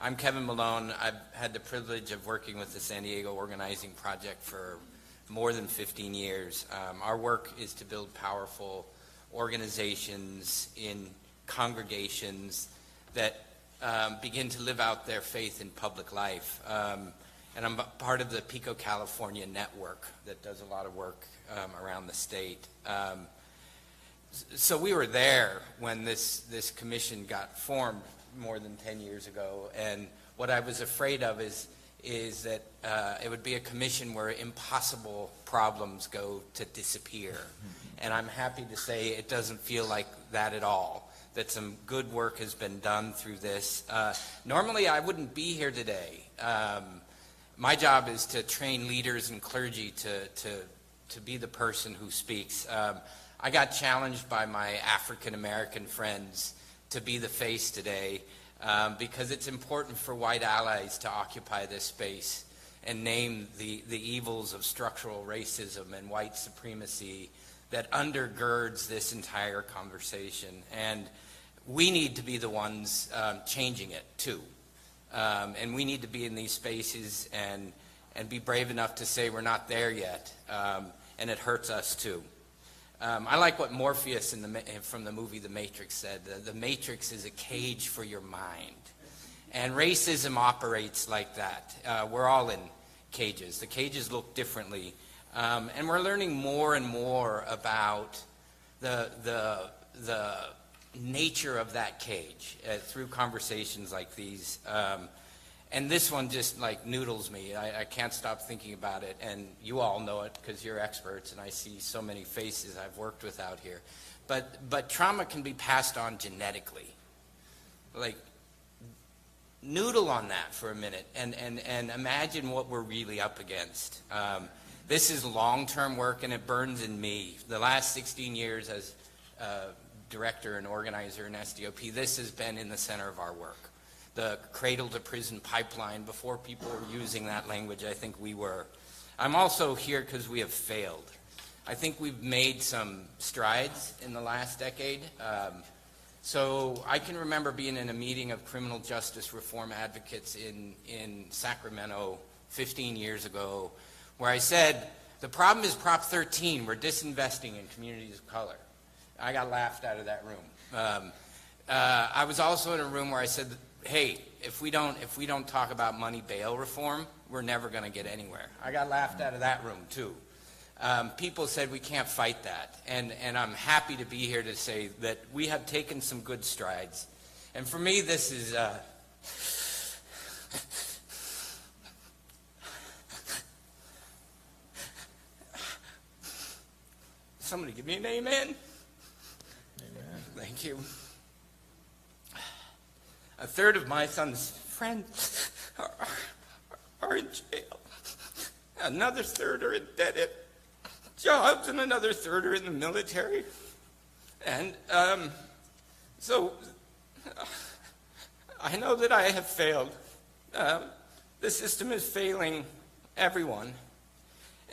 I'm Kevin Malone. I've had the privilege of working with the San Diego Organizing Project for more than 15 years. Our work is to build powerful organizations in congregations that begin to live out their faith in public life. And I'm part of the Pico, California network that does a lot of work around the state. So we were there when this commission got formed more than 10 years ago, and what I was afraid of is that it would be a commission where impossible problems go to disappear. And I'm happy to say it doesn't feel like that at all, that some good work has been done through this. Normally I wouldn't be here today. My job is to train leaders and clergy to be the person who speaks. I got challenged by my African American friends to be the face today because it's important for white allies to occupy this space and name the evils of structural racism and white supremacy that undergirds this entire conversation. And we need to be the ones changing it too. And we need to be in these spaces and be brave enough to say we're not there yet, and it hurts us too. I like what Morpheus from the movie The Matrix said. The Matrix is a cage for your mind. And racism operates like that. We're all in cages. The cages look differently. And we're learning more and more about the nature of that cage through conversations like these. And this one just like noodles me. I can't stop thinking about it, and you all know it because you're experts, and I see so many faces I've worked with out here. But trauma can be passed on genetically. Like, noodle on that for a minute and imagine what we're really up against. This is long-term work, and it burns in me. The last 16 years as director and organizer in SDOP, this has been in the center of our work. The cradle to prison pipeline, before people were using that language, I think we were. I'm also here because we have failed. I think we've made some strides in the last decade. So I can remember being in a meeting of criminal justice reform advocates in Sacramento 15 years ago, where I said, the problem is Prop 13, we're disinvesting in communities of color. I got laughed out of that room. I was also in a room where I said, hey, if we don't talk about money bail reform, we're never going to get anywhere. I got laughed out of that room too. People said we can't fight that, and I'm happy to be here to say that we have taken some good strides. And for me, this is somebody give me an amen. Amen. Thank you. A third of my son's friends are in jail. Another third are indebted jobs, and another third are in the military. And so I know that I have failed. The system is failing everyone.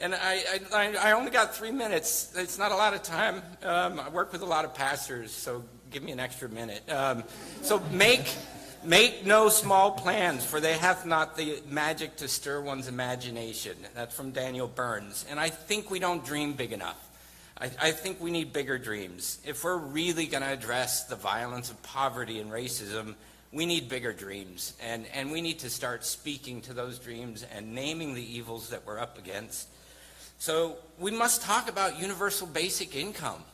And I only got 3 minutes. It's not a lot of time. I work with a lot of pastors, so give me an extra minute. So make no small plans, for they hath not the magic to stir one's imagination. That's from Daniel Burns. And I think we don't dream big enough. I think we need bigger dreams. If we're really going to address the violence of poverty and racism, we need bigger dreams. And we need to start speaking to those dreams and naming the evils that we're up against. So we must talk about universal basic income.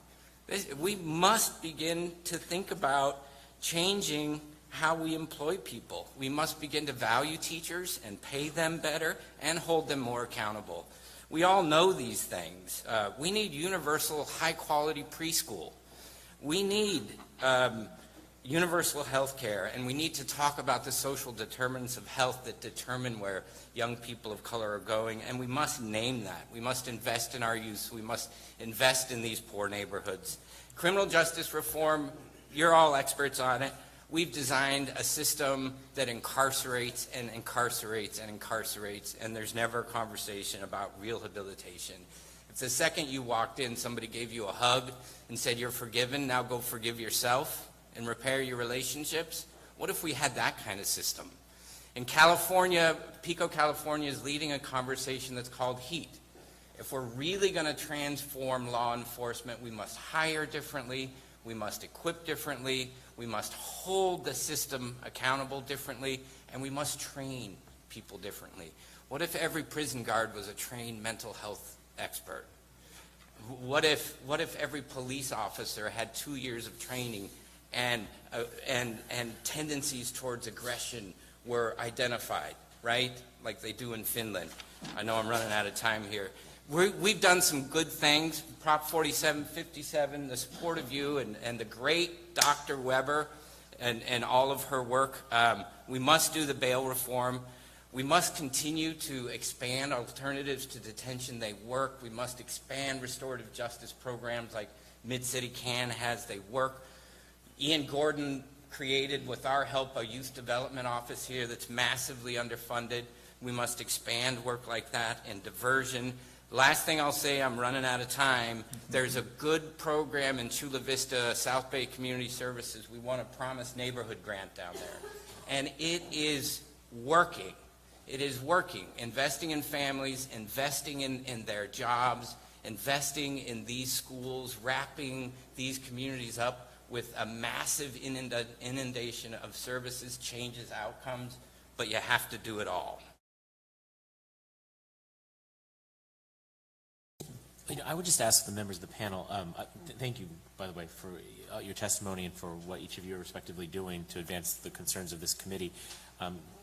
We must begin to think about changing how we employ people. We must begin to value teachers and pay them better and hold them more accountable. We all know these things. We need universal high-quality preschool. We need universal health care, and we need to talk about the social determinants of health that determine where young people of color are going, and we must name that. We must invest in our youth. We must invest in these poor neighborhoods. Criminal justice reform, you're all experts on it. We've designed a system that incarcerates and incarcerates and incarcerates, and there's never a conversation about rehabilitation. If the second you walked in, somebody gave you a hug and said, you're forgiven, now go forgive yourself and repair your relationships, what if we had that kind of system? In California, Pico, California is leading a conversation that's called HEAT. If we're really going to transform law enforcement, we must hire differently, we must equip differently, we must hold the system accountable differently, and we must train people differently. What if every prison guard was a trained mental health expert? What if every police officer had 2 years of training and tendencies towards aggression were identified, right? Like they do in Finland. I know I'm running out of time here. We've done some good things. Prop 4757, the support of you and the great Dr. Weber and all of her work. We must do the bail reform. We must continue to expand alternatives to detention. They work. We must expand restorative justice programs like Mid-City Can has. They work. Ian Gordon created, with our help, a youth development office here that's massively underfunded. We must expand work like that and diversion. Last thing I'll say, I'm running out of time. There's a good program in Chula Vista, South Bay Community Services. We won a Promise Neighborhood grant down there. And it is working. It is working. Investing in families, investing in their jobs, investing in these schools, wrapping these communities up with a massive inundation of services, changes outcomes, but you have to do it all. I would just ask the members of the panel, thank you, by the way, for your testimony and for what each of you are respectively doing to advance the concerns of this committee.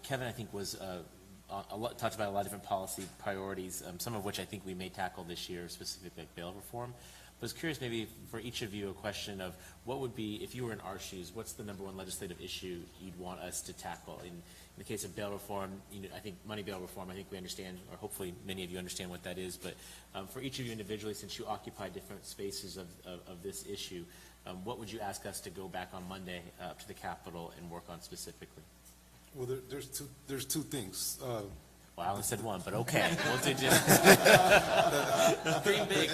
Kevin, I think, was talked about a lot of different policy priorities, some of which I think we may tackle this year, specifically like bail reform. I was curious, maybe for each of you, a question of what would be, if you were in our shoes, what's the #1 legislative issue you'd want us to tackle? In the case of bail reform, I think money bail reform, I think we understand, or hopefully many of you understand what that is, but for each of you individually, since you occupy different spaces of this issue, what would you ask us to go back on Monday up to the Capitol and work on specifically? Well, there's two things. Well, I only said one, but okay. We'll do Dream big.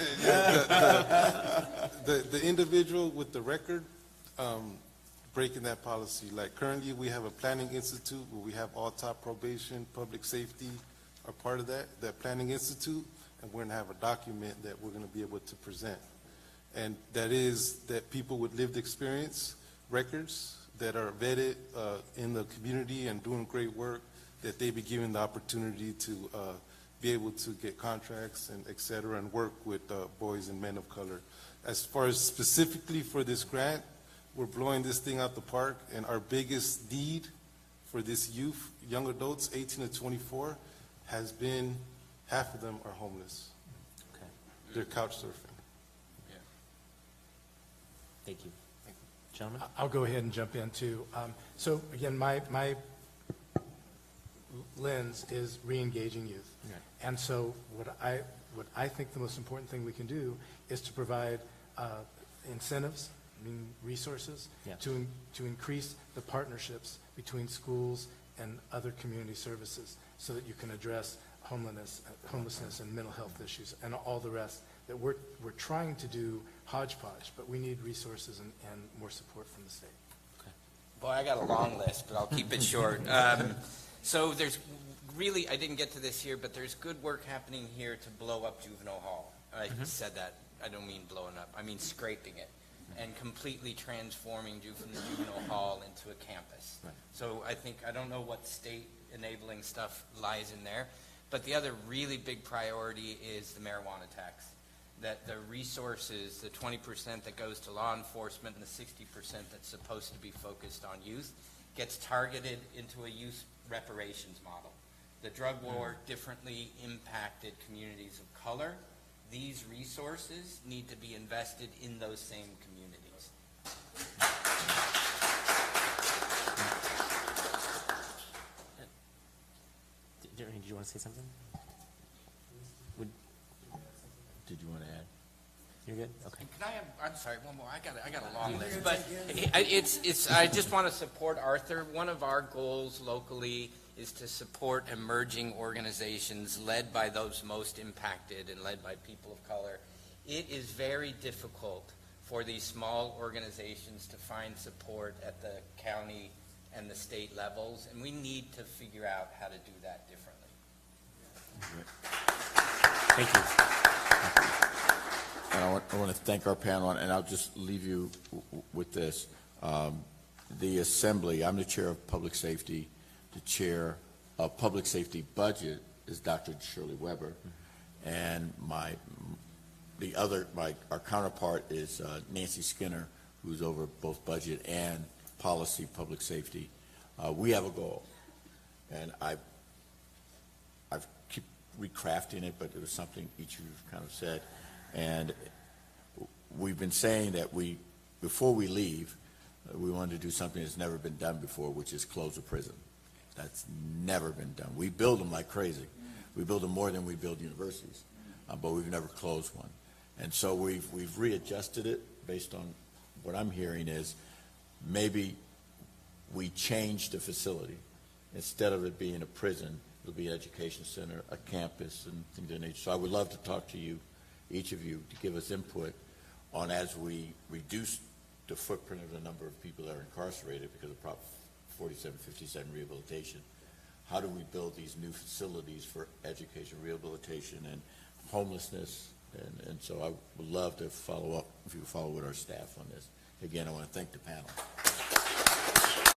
The individual with the record, breaking that policy. Like currently we have a planning institute where we have all top probation, public safety are part of that planning institute, and we're gonna have a document that we're gonna be able to present. And that is that people with lived experience records that are vetted in the community and doing great work, that they be given the opportunity to be able to get contracts and et cetera and work with boys and men of color. As far as specifically for this grant, we're blowing this thing out the park, and our biggest need for this youth, young adults, 18 to 24, has been half of them are homeless. Okay. They're couch surfing. Yeah. Thank you. Gentlemen? I'll go ahead and jump in too. So again, my lens is re-engaging youth. Right. And so what I think the most important thing we can do is to provide incentives, resources, yeah, to increase the partnerships between schools and other community services so that you can address homelessness and mental health issues and all the rest that we're trying to do hodgepodge, but we need resources and more support from the state. Okay. Boy, I got a long list, but I'll keep it short. So there's really, I didn't get to this here, but there's good work happening here to blow up juvenile hall. I said that. I don't mean blowing up. I mean scraping it and completely transforming juvenile hall into a campus. Right. So I don't know what state enabling stuff lies in there, but the other really big priority is the marijuana tax. That the resources, the 20% that goes to law enforcement and the 60% that's supposed to be focused on youth, gets targeted into a youth reparations model. The drug war differently impacted communities of color. These resources need to be invested in those same communities. Did you want to say something? Did you want to add? You're good? Okay. Can I have, I'm sorry, one more. I got a long list, but I just want to support Arthur. One of our goals locally is to support emerging organizations led by those most impacted and led by people of color. It is very difficult for these small organizations to find support at the county and the state levels, and we need to figure out how to do that differently. Thank you. And I want to thank our panel, and I'll just leave you with this. The Assembly, I'm the chair of Public Safety. The chair of Public Safety Budget is Dr. Shirley Weber, and our counterpart is Nancy Skinner, who's over both budget and policy public safety. We have a goal, and I've keep recrafting it, but it was something each of you kind of said, and we've been saying that before we leave, we wanted to do something that's never been done before, which is close a prison. That's never been done. We build them like crazy. We build them more than we build universities, but we've never closed one. And so we've readjusted it based on what I'm hearing is maybe we change the facility. Instead of it being a prison, it'll be an education center, a campus, and things of that nature. So I would love to talk to you, each of you, to give us input on as we reduce the footprint of the number of people that are incarcerated because of Prop 4757 rehabilitation. How do we build these new facilities for education, rehabilitation, and homelessness? And so I would love to follow up, if you follow with our staff on this. Again, I want to thank the panel.